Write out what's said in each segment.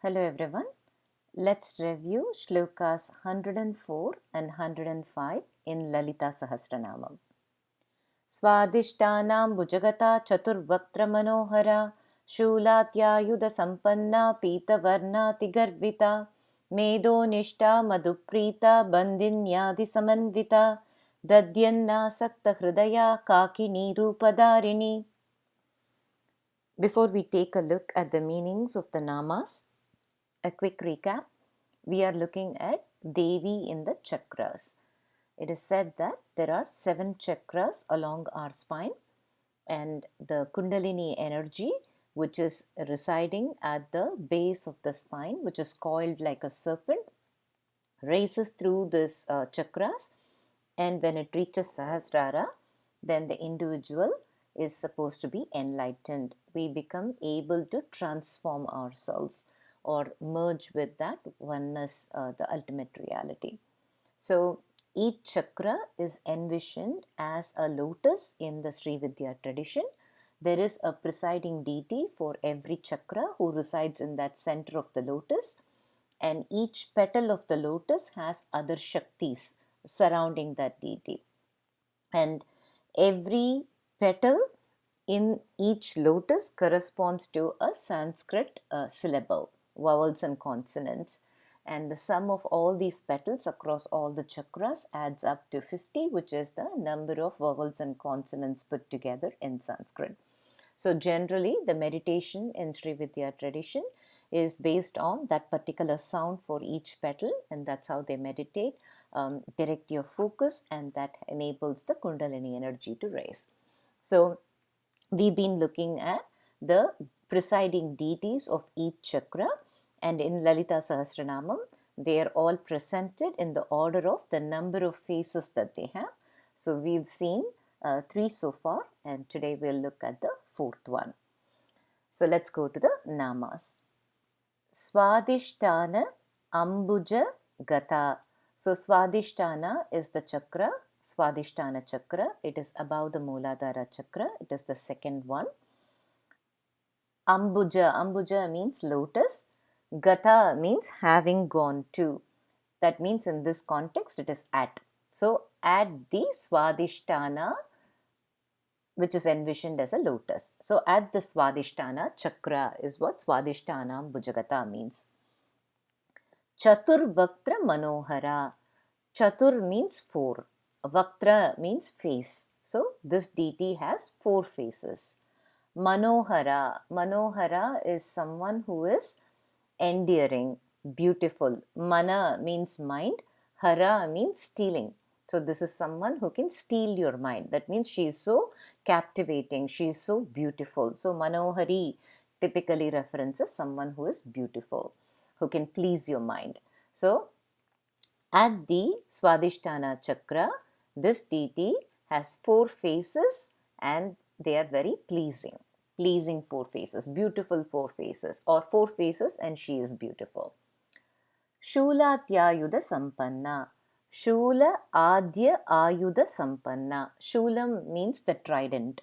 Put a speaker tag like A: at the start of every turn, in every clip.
A: Hello everyone. Let's review shlokas 104 and 105 in Lalita Sahasranamam. Svādhiśhṭhānāmbu jagatā chaturvaktra manoharā śūlādyāyudha sampannā pītavarṇā tigarvitā medoniśhṭhā madhuprītā bandinyādi samanvitā dadhyannāsakta hṛdayā ḍākinī rūpadhāriṇī. Before we take a look at the meanings of the namas, a quick recap. We are looking at Devi in the chakras. It is said that there are 7 chakras along our spine, and the Kundalini energy, which is residing at the base of the spine, which is coiled like a serpent, races through these chakras, and when it reaches Sahasrara, then the individual is supposed to be enlightened. We become able to transform ourselves or merge with that oneness, the ultimate reality. So each chakra is envisioned as a lotus in the Sri Vidya tradition. There is a presiding deity for every chakra who resides in that center of the lotus, and each petal of the lotus has other Shaktis surrounding that deity. And every petal in each lotus corresponds to a Sanskrit syllable, vowels and consonants, and the sum of all these petals across all the chakras adds up to 50, which is the number of vowels and consonants put together in Sanskrit. So generally the meditation in Sri Vidya tradition is based on that particular sound for each petal, and that's how they meditate, direct your focus, and that enables the Kundalini energy to rise. So we've been looking at the presiding deities of each chakra, and in Lalita Sahasranamam they are all presented in the order of the number of faces that they have. So we've seen 3 so far, and today we'll look at the 4th one. So let's go to the namas. Svādhiśhṭhānāmbu jagatā. So svādhiśhṭhāna is the chakra, Svādhiśhṭhāna chakra. It is above the Mūladhara chakra. It is the second one. Ambuja means lotus. Gata means having gone to. That means in this context it is at. So at the Svādhiśhṭhāna, which is envisioned as a lotus. So at the Svādhiśhṭhāna chakra is what svādhiśṭhānāmbu jagatā means. Chaturvaktra manoharā. Chatur means 4. Vaktra means face. So this deity has 4 faces. Manoharā. Manoharā is someone who is endearing, beautiful. Mana means mind. Hara means stealing. So this is someone who can steal your mind. That means she is so captivating, she is so beautiful. So manohari typically references someone who is beautiful, who can please your mind. So at the Svādhiśhṭhāna chakra, this deity has 4 faces, and they are very pleasing. Pleasing 4 faces, beautiful 4 faces, or 4 faces and she is beautiful. śūlādyāyudha sampannā. śūlādyāyudha sampannā. Śūlam means the trident.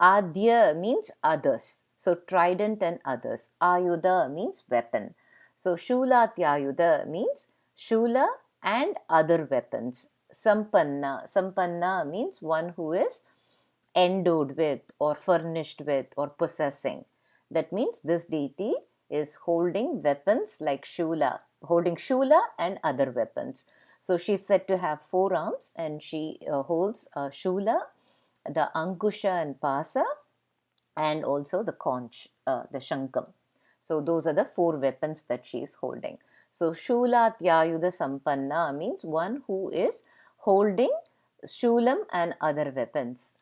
A: Adya means others. So trident and others. Ayudha means weapon. So śūlādyāyudha means Shula and other weapons. Sampannā. Sampannā means one who is endowed with or furnished with or possessing. That means this deity is holding weapons like Shula, holding Shula and other weapons. So she is said to have 4 arms, and she holds Shula, the Ankusha and Pasa, and also the conch, the Shankam. So those are the 4 weapons that she is holding. So śūlādyāyudha sampannā means one who is holding Shulam and other weapons.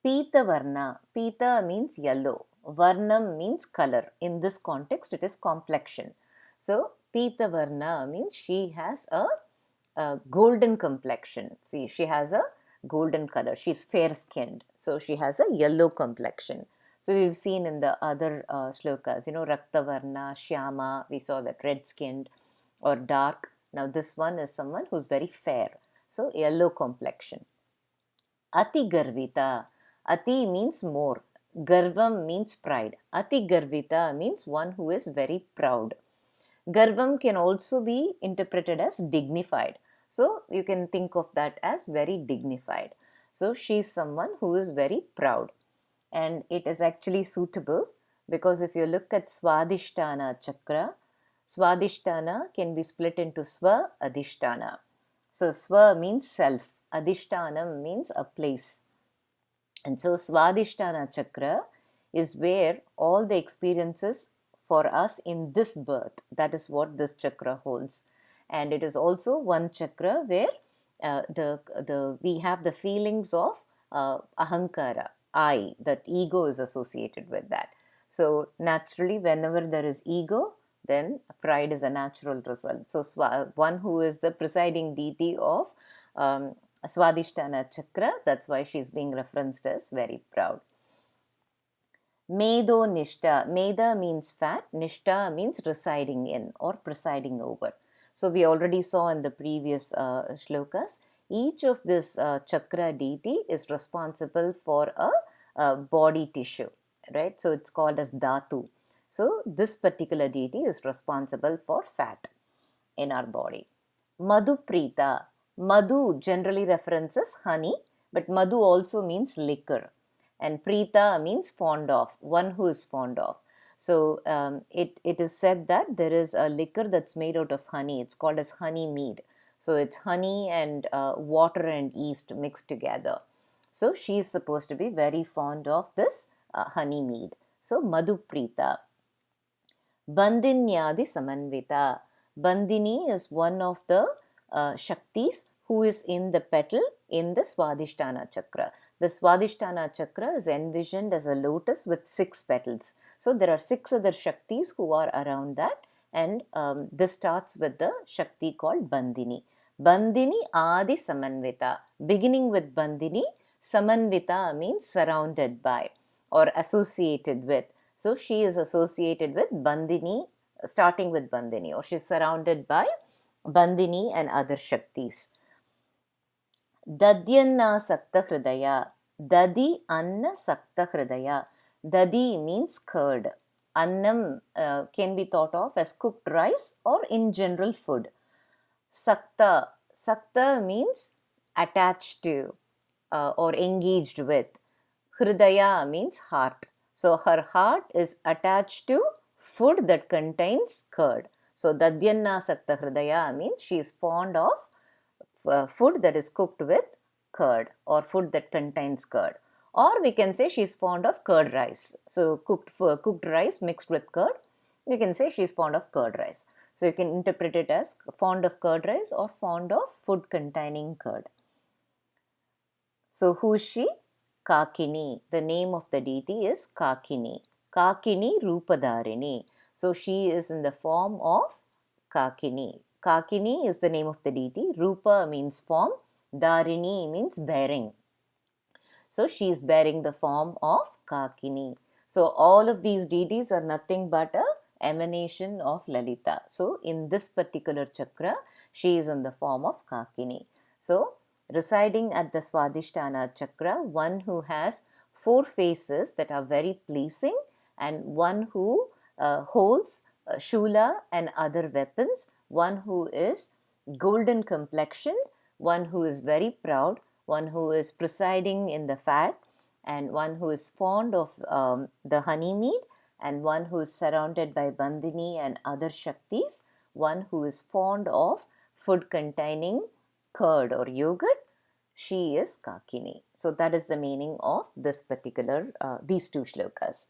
A: Pītavarṇā. Pīta means yellow. Varnam means color. In this context, it is complexion. So Pītavarṇā means she has a golden complexion. See, she has a golden color. She is fair-skinned. So she has a yellow complexion. So we've seen in the other shlokas, Raktavarna, Shyama, we saw that red-skinned or dark. Now this one is someone who's very fair. So yellow complexion. Tigarvitā. Ati means more. Garvam means pride. Tigarvitā means one who is very proud. Garvam can also be interpreted as dignified. So you can think of that as very dignified. So she is someone who is very proud. And it is actually suitable because if you look at svādhiśhṭhānā chakra, svādhiśhṭhānā can be split into sva, adhisthana. So sva means self, adhishthanam means a place. And so svādhiśhṭhānā chakra is where all the experiences for us in this birth, that is what this chakra holds. And it is also one chakra where we have the feelings of ahankara, I, that ego is associated with that. So naturally, whenever there is ego, then pride is a natural result. So one who is the presiding deity of svādhiśhṭhānā chakra, that's why she is being referenced as very proud. Medoniśhṭhā. Meda means fat, nishtha means residing in or presiding over. So we already saw in the previous shlokas, each of this chakra deity is responsible for a body tissue, right? So it's called as dhatu. So this particular deity is responsible for fat in our body. Madhuprītā. Madhu generally references honey, but madhu also means liquor. And prītā means fond of, one who is fond of. So it is said that there is a liquor that's made out of honey. It's called as honey mead. So it's honey and water and yeast mixed together. So she is supposed to be very fond of this honey mead. So madhuprītā. Bandinyādi samanvitā. Bandini is one of the Shaktis who is in the petal in the svādhiśhṭhānā chakra. The svādhiśhṭhānā chakra is envisioned as a lotus with 6 petals. So there are 6 other Shaktis who are around that, and this starts with the Shakti called Bandini. Bandini Adi Samanvitā. Beginning with Bandini, Samanvitā means surrounded by or associated with. So she is associated with Bandini, starting with Bandini, or she is surrounded by Bandini and other Shaktis. Dadhyannāsakta hṛdayā. Dadhyannāsakta hṛdayā. Dadi means curd. Annam can be thought of as cooked rice or in general food. Sakta. Sakta means attached to or engaged with. Hṛdayā means heart. So her heart is attached to food that contains curd. So dadhyannāsakta hṛdayā means she is fond of food that is cooked with curd or food that contains curd. Or we can say she is fond of curd rice. So cooked rice mixed with curd, you can say she is fond of curd rice. So you can interpret it as fond of curd rice or fond of food containing curd. So who is she? ḍākinī. The name of the deity is ḍākinī. ḍākinī rūpadhāriṇī. So she is in the form of ḍākinī. ḍākinī is the name of the deity. Rūpa means form. Dhāriṇī means bearing. So she is bearing the form of ḍākinī. So all of these deities are nothing but a emanation of Lalita. So in this particular chakra, she is in the form of ḍākinī. So residing at the svādhiśhṭhānā chakra, one who has 4 faces that are very pleasing, and one who holds shūla and other weapons, one who is golden complexioned, one who is very proud, one who is presiding in the fat, and one who is fond of the honey mead, and one who is surrounded by Bandini and other Shaktis, one who is fond of food containing curd or yogurt. She is ḍākinī. So that is the meaning of this particular, these 2 shlokas.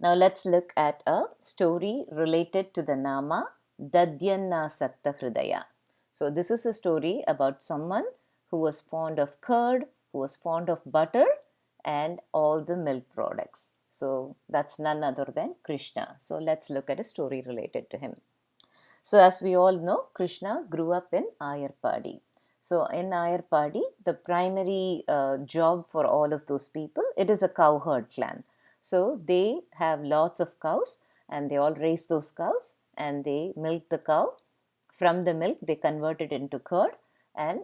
A: Now let's look at a story related to the nama dadhyannāsakta hṛdayā. So this is a story about someone who was fond of curd, who was fond of butter and all the milk products. So that's none other than Krishna. So let's look at a story related to him. So as we all know, Krishna grew up in Ayarpadi. So in Ayarpadi, the primary job for all of those people, it is a cowherd clan. So they have lots of cows and they all raise those cows and they milk the cow. From the milk, they convert it into curd, and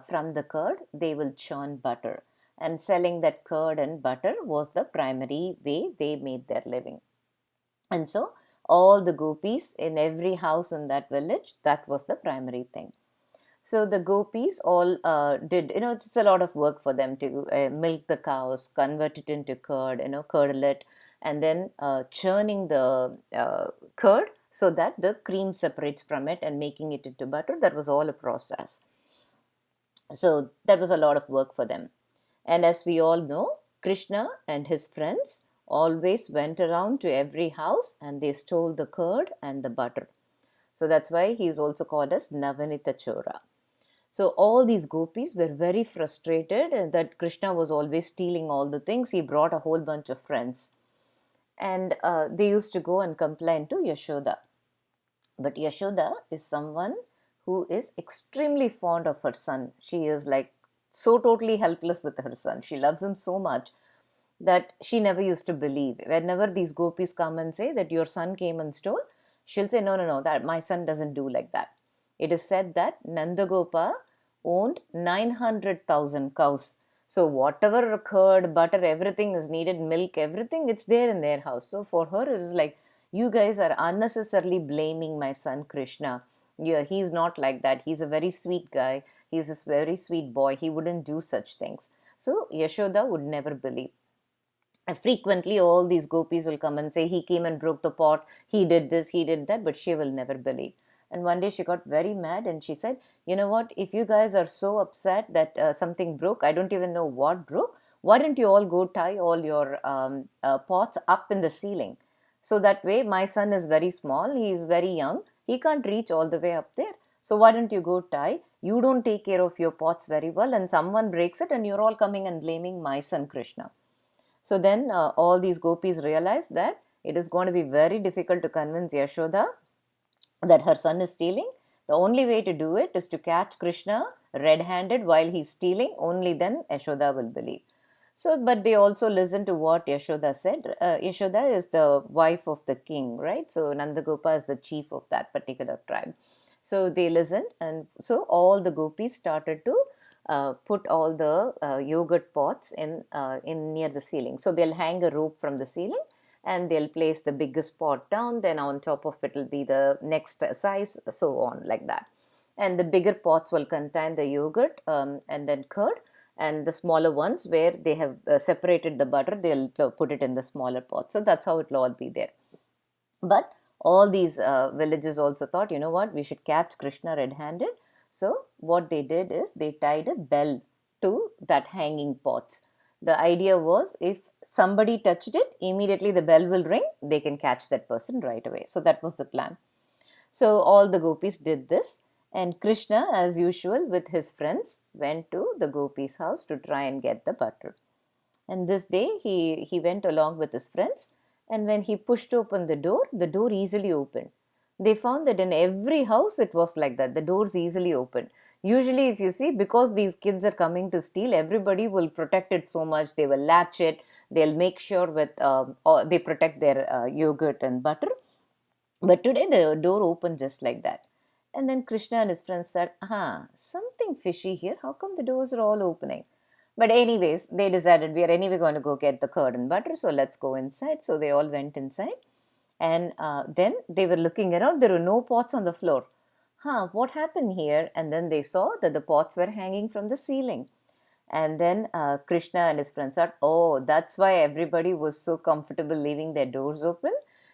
A: from the curd, they will churn butter. and selling that curd and butter was the primary way they made their living. And so all the gopis in every house in that village, that was the primary thing. So the gopis all did, it's a lot of work for them to milk the cows, convert it into curd, curdle it, and then churning the curd so that the cream separates from it and making it into butter. That was all a process. So that was a lot of work for them. And as we all know, Krishna and his friends always went around to every house and they stole the curd and the butter. So that's why he is also called as Navanita Chora. So all these gopis were very frustrated that Krishna was always stealing all the things. He brought a whole bunch of friends. And they used to go and complain to Yashoda. But Yashoda is someone who is extremely fond of her son. She is like so totally helpless with her son. She loves him so much that she never used to believe. Whenever these gopis come and say that your son came and stole, she'll say, no, that my son doesn't do like that. It is said that Nandagopa owned 900,000 cows. So whatever curd, butter, everything is needed, milk, everything, it's there in their house. So for her, it is like, you guys are unnecessarily blaming my son Krishna. Yeah, he's not like that. He's a very sweet guy. He's a very sweet boy. He wouldn't do such things. So Yashoda would never believe. And frequently all these gopis will come and say, he came and broke the pot, he did this, he did that, but she will never believe. And one day she got very mad and she said, you know what, if you guys are so upset that something broke, I don't even know what broke, why don't you all go tie all your pots up in the ceiling? So that way my son is very small, he is very young, he can't reach all the way up there. So why don't you go tie? You don't take care of your pots very well and someone breaks it and you're all coming and blaming my son Krishna. So then all these gopis realized that it is going to be very difficult to convince Yashoda that her son is stealing. The only way to do it is to catch Krishna red-handed while he's stealing. Only then Yashoda will believe. So, but they also listened to what Yashoda said. Yashoda is the wife of the king, right? So Nandagopa is the chief of that particular tribe. So they listened, and so all the gopis started to put all the yogurt pots in near the ceiling. So they'll hang a rope from the ceiling and they'll place the biggest pot down, then on top of it will be the next size, so on, like that. And the bigger pots will contain the yogurt and then curd, and the smaller ones where they have separated the butter, they'll put it in the smaller pot. So that's how it will all be there. But all these villages also thought, you know what, we should catch Krishna red-handed. So what they did is they tied a bell to that hanging pots. The idea was, if somebody touched it, immediately the bell will ring, they can catch that person right away. So that was the plan. So all the gopis did this, and Krishna, as usual with his friends, went to the gopis' house to try and get the butter. And this day he went along with his friends, and when he pushed open the door easily opened. They found that in every house it was like that, the doors easily open. Usually if you see, because these kids are coming to steal, everybody will protect it so much, they will latch it, they'll make sure with, they protect their yogurt and butter. But today the door opened just like that. And then Krishna and his friends thought, something fishy here, how come the doors are all opening? But anyways, they decided, we are anyway going to go get the curd and butter, so let's go inside. So they all went inside. And then they were looking around, there were no pots on the floor. What happened here? And then they saw that the pots were hanging from the ceiling. And then Krishna and his friends said, oh, that's why everybody was so comfortable leaving their doors open.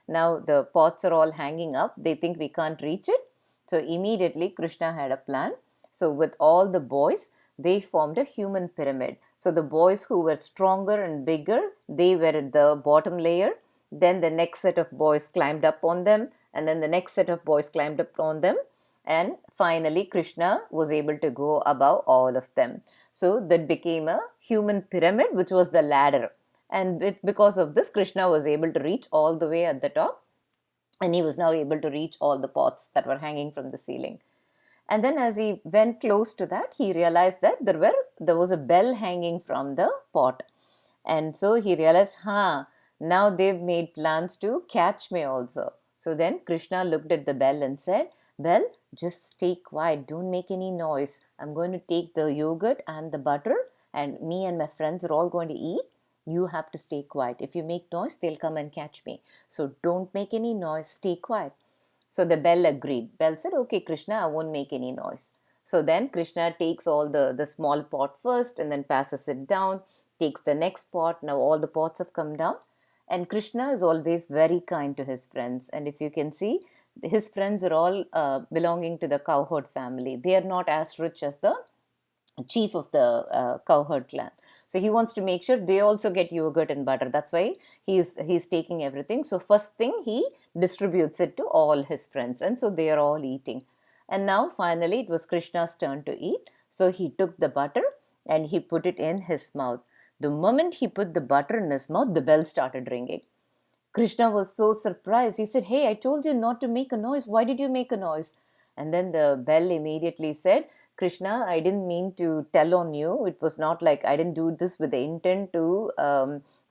A: Now the pots are all hanging up. They think we can't reach it. So immediately Krishna had a plan. So with all the boys, they formed a human pyramid. So the boys who were stronger and bigger, they were at the bottom layer. Then the next set of boys climbed up on them, and then the next set of boys climbed up on them, and finally Krishna was able to go above all of them. So that became a human pyramid, which was the ladder. And because of this, Krishna was able to reach all the way at the top, and he was now able to reach all the pots that were hanging from the ceiling. And then as he went close to that, he realized that there was a bell hanging from the pot. And so he realized, now they've made plans to catch me also. So then Krishna looked at the bell and said, Bell, just stay quiet, don't make any noise. I'm going to take the yogurt and the butter and me and my friends are all going to eat. You have to stay quiet. If you make noise, they'll come and catch me. So don't make any noise, stay quiet. So the bell agreed. Bell said, okay, Krishna, I won't make any noise. So then Krishna takes all the small pot first and then passes it down, takes the next pot. Now all the pots have come down. And Krishna is always very kind to his friends. And if you can see, his friends are all belonging to the cowherd family. They are not as rich as the chief of the cowherd clan. So he wants to make sure they also get yogurt and butter. That's why he's taking everything. So first thing, he distributes it to all his friends, and so they are all eating. And now finally it was Krishna's turn to eat. So he took the butter and he put it in his mouth. The moment he put the butter in his mouth, the bell started ringing. Krishna was so surprised. He said, hey, I told you not to make a noise. Why did you make a noise? And then the bell immediately said, Krishna, I didn't mean to tell on you. It was not like I didn't do this with the intent to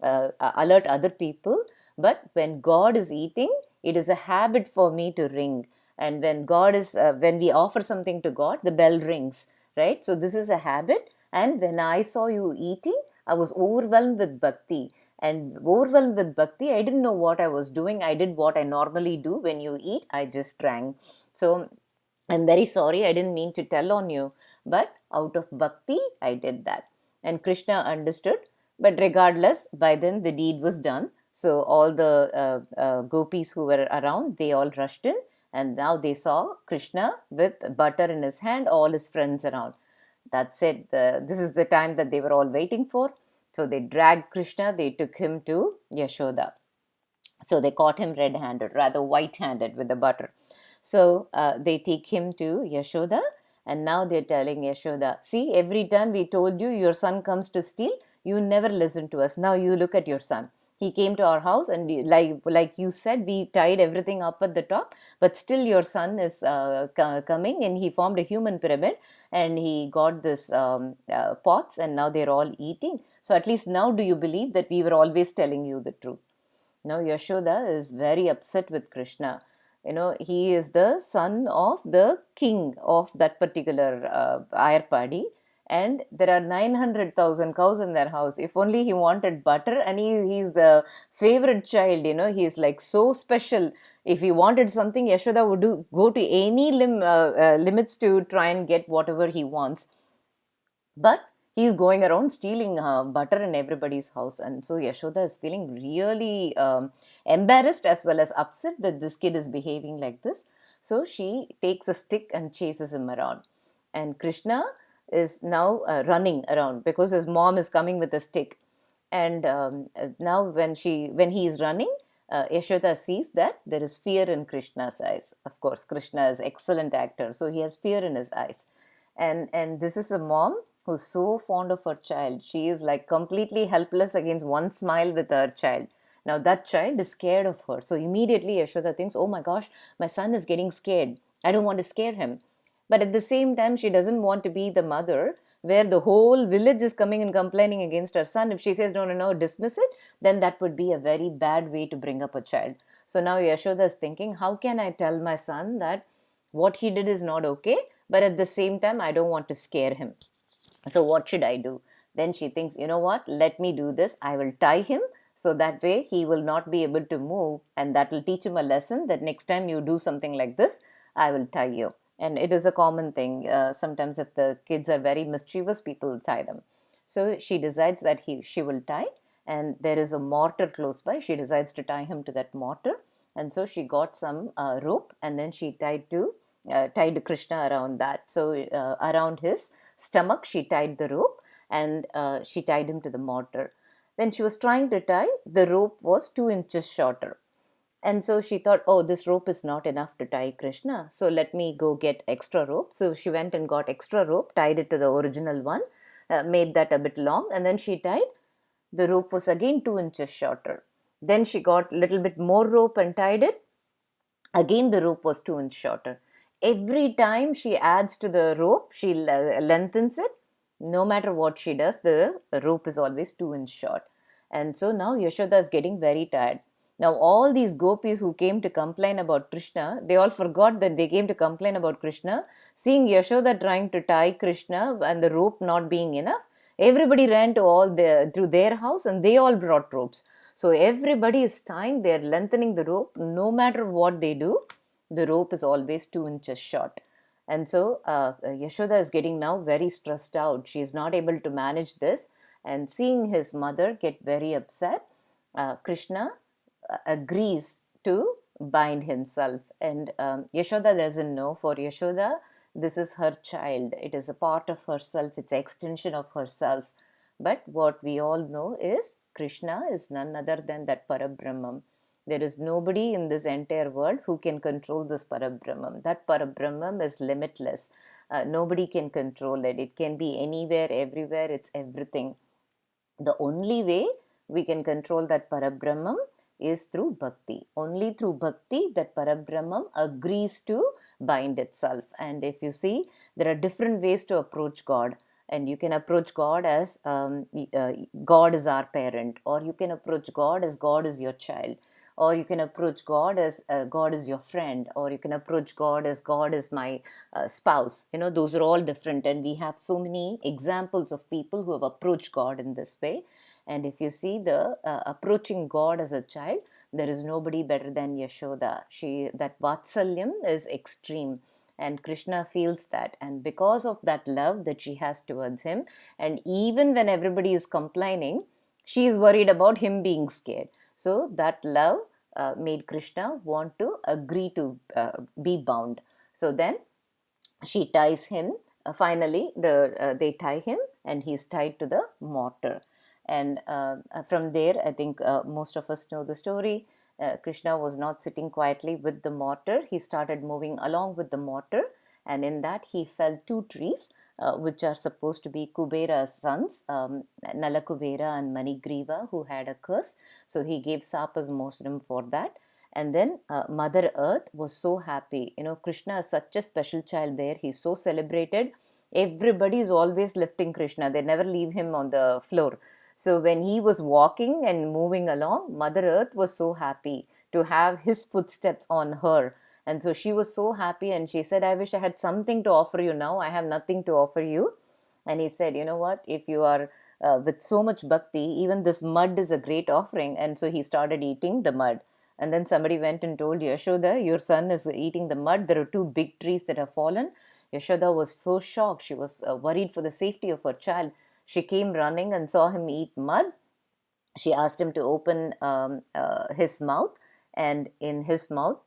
A: alert other people. But when God is eating, it is a habit for me to ring. And when when we offer something to God, the bell rings, right? So this is a habit. And when I saw you eating, I was overwhelmed with bhakti. And overwhelmed with bhakti, I didn't know what I was doing. I did what I normally do when you eat. I just drank. So I'm very sorry, I didn't mean to tell on you, but out of bhakti, I did that. And Krishna understood, but regardless, by then the deed was done. So all the gopis who were around, they all rushed in, and now they saw Krishna with butter in his hand, all his friends around. That's it. This is the time that they were all waiting for. So they dragged Krishna, they took him to Yashoda. So they caught him red-handed, rather white-handed with the butter. So they take him to Yashoda, and now they're telling Yashoda, see, every time we told you your son comes to steal, you never listen to us. Now you look at your son. He came to our house, and like you said, we tied everything up at the top, but still your son is coming, and he formed a human pyramid, and he got this pots, and now they're all eating. So at least now do you believe that we were always telling you the truth? Now Yashoda is very upset with Krishna. He is the son of the king of that particular Ayarpadi, and there are 900,000 cows in their house. If only he wanted butter, and he's the favorite child, he's like so special. If he wanted something, Yashoda would go to any limits to try and get whatever he wants. But he's going around stealing butter in everybody's house. And so Yashoda is feeling really embarrassed as well as upset that this kid is behaving like this. So she takes a stick and chases him around. And Krishna is now running around because his mom is coming with a stick. And now when he is running, Yashoda sees that there is fear in Krishna's eyes. Of course, Krishna is an excellent actor, so he has fear in his eyes. And this is a mom who's so fond of her child. She is like completely helpless against one smile with her child. Now that child is scared of her. So immediately Yashoda thinks, oh my gosh, my son is getting scared. I don't want to scare him. But at the same time, she doesn't want to be the mother where the whole village is coming and complaining against her son. If she says, no, dismiss it, then that would be a very bad way to bring up a child. So now Yashoda is thinking, how can I tell my son that what he did is not okay, but at the same time, I don't want to scare him. So what should I do? Then she thinks, you know what, let me do this. I will tie him, so that way he will not be able to move, and that will teach him a lesson that next time you do something like this, I will tie you. And it is a common thing. Sometimes if the kids are very mischievous, people tie them. So she decides that she will tie, and there is a mortar close by. She decides to tie him to that mortar. And so she got some rope, and then she tied Krishna around that. So around his stomach, she tied the rope, and she tied him to the mortar. When she was trying to tie, the rope was 2 inches shorter. And so she thought, oh, this rope is not enough to tie Krishna, so let me go get extra rope. So she went and got extra rope, tied it to the original one, made that a bit long, and then she tied. The rope was again 2 inches shorter. Then she got a little bit more rope and tied it. Again, the rope was 2 inches shorter. Every time she adds to the rope, she lengthens it. No matter what she does, the rope is always 2 inches short. And so now Yashoda is getting very tired. Now all these gopis who came to complain about Krishna, they all forgot that they came to complain about Krishna. Seeing Yashoda trying to tie Krishna and the rope not being enough, Everybody ran to their house and they all brought ropes. So everybody is tying, they're lengthening the rope. No matter what they do, the rope is always 2 inches short. And so Yashoda is getting now very stressed out. She is not able to manage this. And seeing his mother get very upset, Krishna agrees to bind himself. And Yashoda doesn't know. For Yashoda, this is her child. It is a part of herself. It's an extension of herself. But what we all know is Krishna is none other than that Parabrahman. There is nobody in this entire world who can control this Parabrahman. That Parabrahman is limitless. Nobody can control it. It can be anywhere, everywhere. It's everything. The only way we can control that Parabrahman is through bhakti. Only through bhakti that Parabrahman agrees to bind itself. And if you see, there are different ways to approach God. And you can approach God as God is our parent, or you can approach God as God is your child, or you can approach God as God is your friend, or you can approach God as God is my spouse. Those are all different, and we have so many examples of people who have approached God in this way. And if you see the approaching God as a child, there is nobody better than Yashoda. That Vatsalyam is extreme. And Krishna feels that, and because of that love that she has towards him, and even when everybody is complaining, she is worried about him being scared. So that love made Krishna want to agree to be bound. So then she ties him. Finally, they tie him, and he is tied to the mortar. And from there, I think most of us know the story. Krishna was not sitting quietly with the mortar. He started moving along with the mortar, and in that he felled 2 trees, which are supposed to be Kubera's sons, Nalakubera and Manigriva, who had a curse. So he gave Sapa Vimoshanam for that. And then Mother Earth was so happy. Krishna is such a special child there. He's so celebrated. Everybody is always lifting Krishna. They never leave him on the floor. So when he was walking and moving along, Mother Earth was so happy to have his footsteps on her. And so she was so happy, and she said, I wish I had something to offer you now. I have nothing to offer you. And he said, you know what, if you are with so much bhakti, even this mud is a great offering. And so he started eating the mud. And then somebody went and told Yashoda, your son is eating the mud. There are 2 big trees that have fallen. Yashoda was so shocked. She was worried for the safety of her child. She came running and saw him eat mud. She asked him to open his mouth, and in his mouth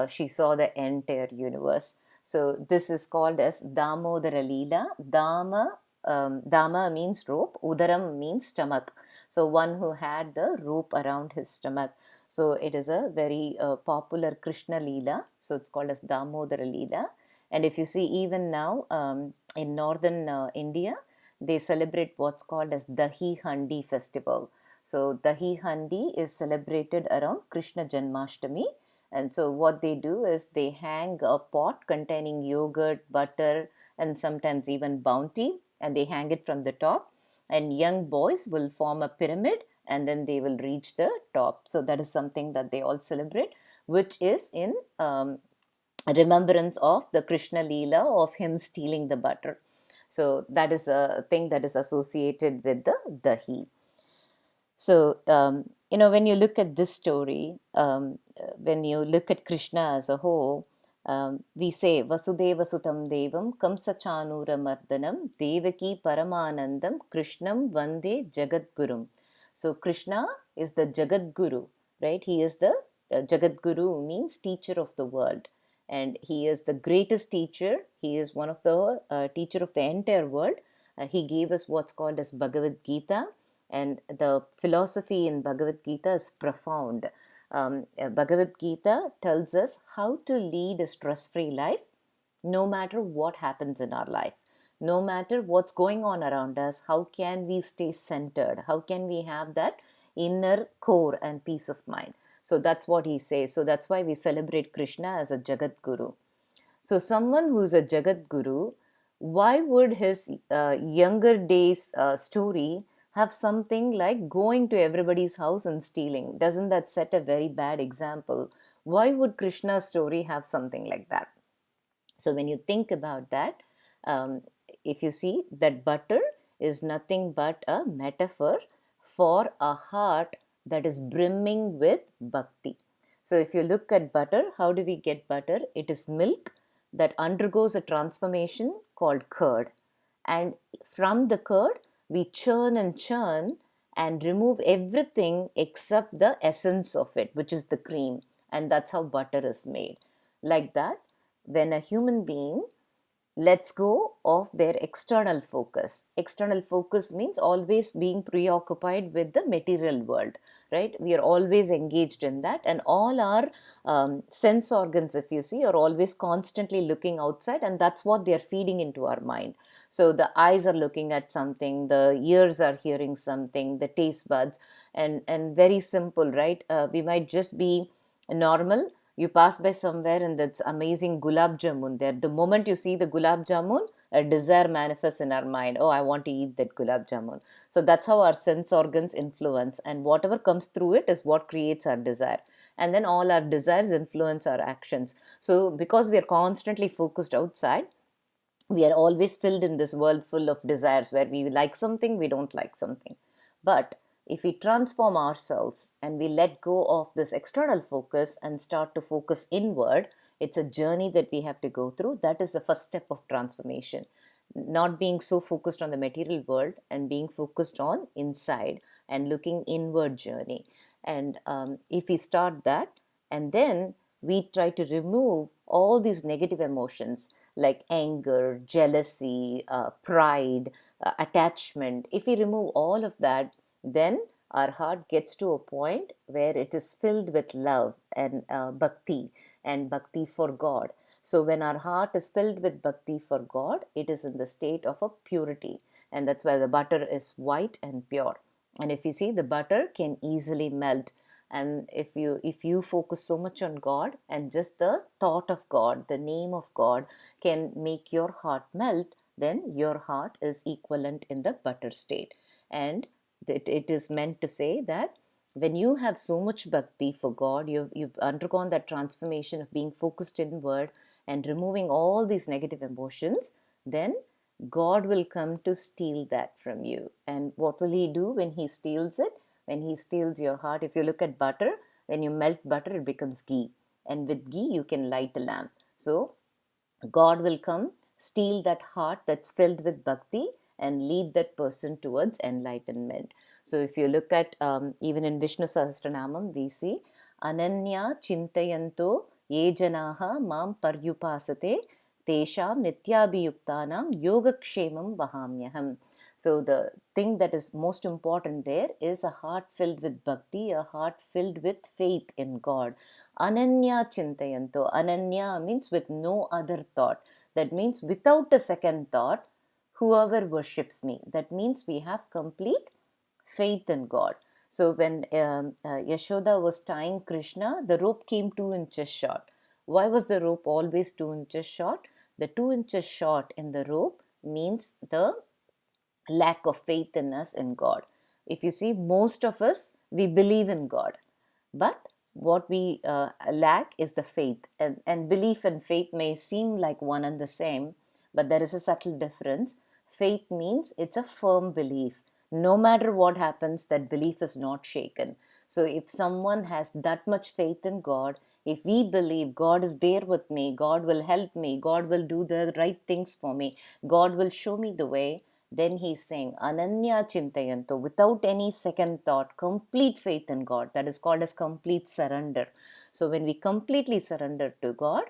A: she saw the entire universe. So this is called as Damodara Leela. Dama means rope, Udaram means stomach. So one who had the rope around his stomach. So it is a very popular Krishna Leela. So it's called as Damodara Leela. And if you see, even now in northern India, they celebrate what's called as Dahi Handi festival. So Dahi Handi is celebrated around Krishna Janmashtami. And so what they do is they hang a pot containing yogurt, butter, and sometimes even bounty, and they hang it from the top. And young boys will form a pyramid, and then they will reach the top. So that is something that they all celebrate, which is in remembrance of the Krishna Leela of him stealing the butter. So that is a thing that is associated with the dahi. So, when you look at this story, when you look at Krishna as a whole, we say Vasudeva Sutam Devam Kamsachanura Mardanam Devaki Paramanandam Krishnam Vande Jagadgurum. So Krishna is the Jagadguru, right? He is the Jagadguru means teacher of the world. And he is the greatest teacher. He is one of the teacher of the entire world. He gave us what's called as Bhagavad Gita. And the philosophy in Bhagavad Gita is profound. Bhagavad Gita tells us how to lead a stress-free life no matter what happens in our life. No matter what's going on around us, how can we stay centered? How can we have that inner core and peace of mind? So that's what he says. So that's why we celebrate Krishna as a Jagat Guru. So someone who is a Jagat Guru, why would his younger days story have something like going to everybody's house and stealing? Doesn't that set a very bad example? Why would Krishna's story have something like that? So when you think about that, if you see that butter is nothing but a metaphor for a heart that is brimming with bhakti. So if you look at butter, how do we get butter? It is milk that undergoes a transformation called curd. And from the curd, we churn and remove everything except the essence of it, which is the cream. And that's how butter is made. Like that, when a human being lets go of their external focus. External focus means always being preoccupied with the material world, right? We are always engaged in that, and all our sense organs, if you see, are always constantly looking outside, and that's what they are feeding into our mind. So the eyes are looking at something, the ears are hearing something, the taste buds, and very simple, right? We might just be normal. You pass by somewhere and that's amazing gulab jamun there. The moment you see the gulab jamun, a desire manifests in our mind. Oh, I want to eat that gulab jamun. So that's how our sense organs influence, and whatever comes through it is what creates our desire. And then all our desires influence our actions. So because we are constantly focused outside, we are always filled in this world full of desires where we like something, we don't like something. But if we transform ourselves and we let go of this external focus and start to focus inward, it's a journey that we have to go through. That is the first step of transformation. Not being so focused on the material world and being focused on inside and looking inward journey. And if we start that, and then we try to remove all these negative emotions like anger, jealousy, pride, attachment. If we remove all of that, then our heart gets to a point where it is filled with love and bhakti for God. So when our heart is filled with bhakti for God, it is in the state of a purity, and that's why the butter is white and pure. And if you see, the butter can easily melt. And if you focus so much on God, and just the thought of God, the name of God can make your heart melt, then your heart is equivalent in the butter state. And it is meant to say that when you have so much bhakti for God, you've undergone that transformation of being focused inward and removing all these negative emotions, then God will come to steal that from you. And what will He do when He steals it? When He steals your heart, if you look at butter, when you melt butter, it becomes ghee. And with ghee, you can light a lamp. So God will come, steal that heart that's filled with bhakti, and lead that person towards enlightenment. So if you look at even in Vishnu Sahasranamam, we see Ananya Chintayanto Ye Janaha Mam Paryupasate Tesham Nityabhiyuktanam Yogakshemam Vahamyaham. So the thing that is most important there is a heart filled with bhakti, a heart filled with faith in God. Ananya Chintayanto. Ananya means with no other thought. That means without a second thought, whoever worships me. That means we have complete faith in God. So when Yashoda was tying Krishna, the rope came 2 inches short. Why was the rope always 2 inches short? The 2 inches short in the rope means the lack of faith in us in God. If you see, most of us, we believe in God, but what we lack is the faith. And belief and faith may seem like one and the same, but there is a subtle difference. Faith means it's a firm belief. No matter what happens, that belief is not shaken. So if someone has that much faith in God, if we believe God is there with me, God will help me, God will do the right things for me, God will show me the way, then he's saying Ananya Chintayanto, without any second thought, complete faith in God. That is called as complete surrender. So when we completely surrender to God,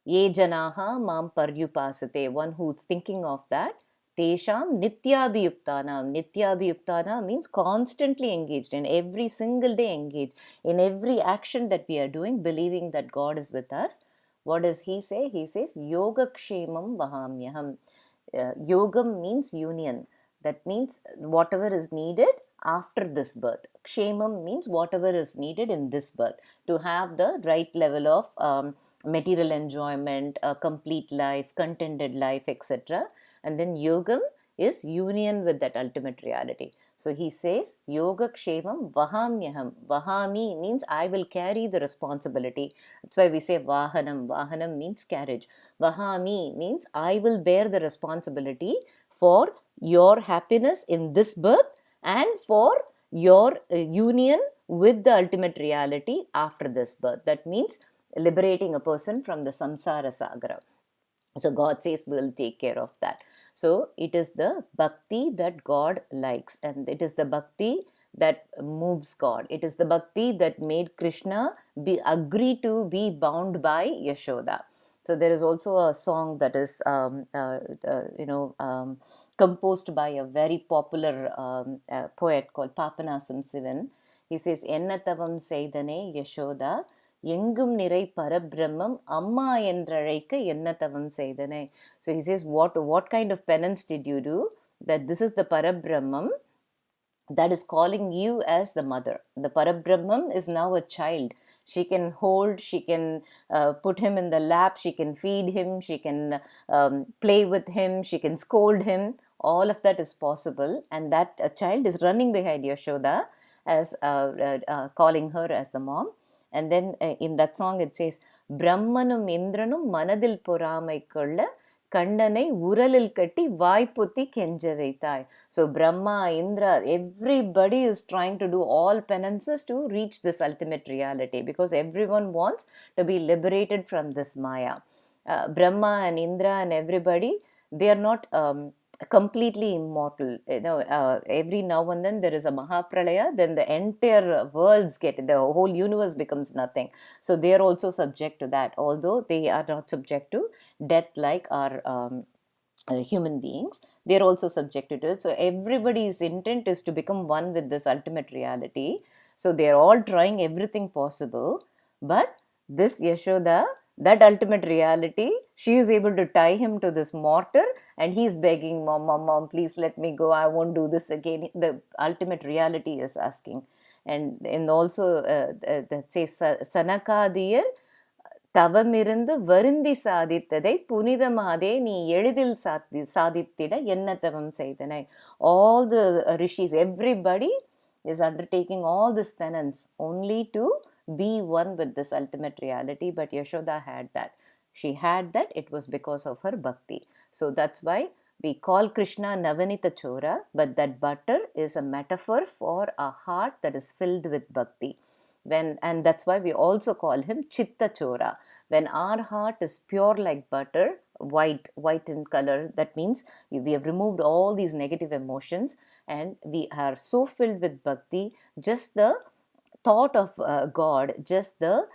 A: Ye Janaha Mam Paryupasate, one who's thinking of that, Tesham Nityabhiyuktanam. Nityabhiyuktana means constantly engaged, in every single day engaged, in every action that we are doing, believing that God is with us. What does he say? He says, Yogakshemam Vahamyaham. Yogam means union. That means whatever is needed after this birth. Kshemam means whatever is needed in this birth to have the right level of material enjoyment, a complete life, contented life, etc. And then yogam is union with that ultimate reality. So he says, Yoga Kshemam Vahamyaham. Vahami means I will carry the responsibility. That's why we say Vahanam. Vahanam means carriage. Vahami means I will bear the responsibility for your happiness in this birth and for your union with the ultimate reality after this birth. That means liberating a person from the samsara sagara. So God says we'll take care of that. So it is the bhakti that God likes, and it is the bhakti that moves God. It is the bhakti that made Krishna agree to be bound by Yashoda. So there is also a song that is composed by a very popular poet called Papanasam Sivan. He says, "Enna tavam seidane Yashoda, எங்கும் நிறை பரபிரம்மம் அம்மா என்றழைக்க என்ன தவம் செய்தனை." So he says, what kind of penance did you do that this is the Parabrahmam that is calling you as the mother. The Parabrahmam is now a child. She can hold, she can put him in the lap, she can feed him, she can play with him, she can scold him. All of that is possible, and that child is running behind Yashoda as calling her as the mom. And then in that song it says, Brahmanum Indranum manadil poramai kolla கண்டனை உரலில் கட்டி வாய்ப்புத்தி கெஞ்ச வைத்தாய். So Brahma, Indra, everybody is trying to do all penances to reach this ultimate reality, because everyone wants to be liberated from this Maya. Brahma and Indra and everybody, they are not completely immortal. Every now and then there is a Mahapralaya, then the entire worlds the whole universe becomes nothing. So they are also subject to that, although they are not subject to death like our human beings. They are also subjected to it. So everybody's intent is to become one with this ultimate reality. So they are all trying everything possible, but this Yashoda, that ultimate reality, she is able to tie him to this mortar, and he is begging, mom, please let me go, I won't do this again. The ultimate reality is asking. And also that says, Sanakadiyar தவமிருந்து வருந்தி சாதித்ததை புனிதமாதே நீ எளிதில் சாதித்திட என்ன தவம் செய்தனை. All the rishis, everybody is undertaking all this penance only to be one with this ultimate reality. But Yashoda had that. She had that. It was because of her bhakti. So that's why we call Krishna Navanita Chora, but that butter is a metaphor for a heart that is filled with bhakti. And that's why we also call him Chitta Chora. When our heart is pure like butter, white in color, that means we have removed all these negative emotions and we are so filled with bhakti. Just the thought of God, just the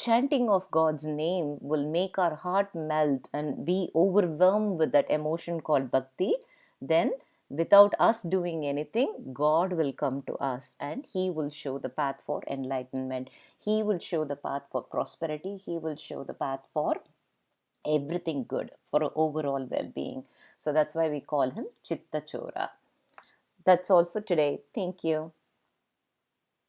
A: chanting of God's name will make our heart melt and be overwhelmed with that emotion called bhakti. Then without us doing anything, God will come to us and He will show the path for enlightenment. He will show the path for prosperity. He will show the path for everything good, for overall well-being. So that's why we call him Chitta Chora. That's all for today. Thank you.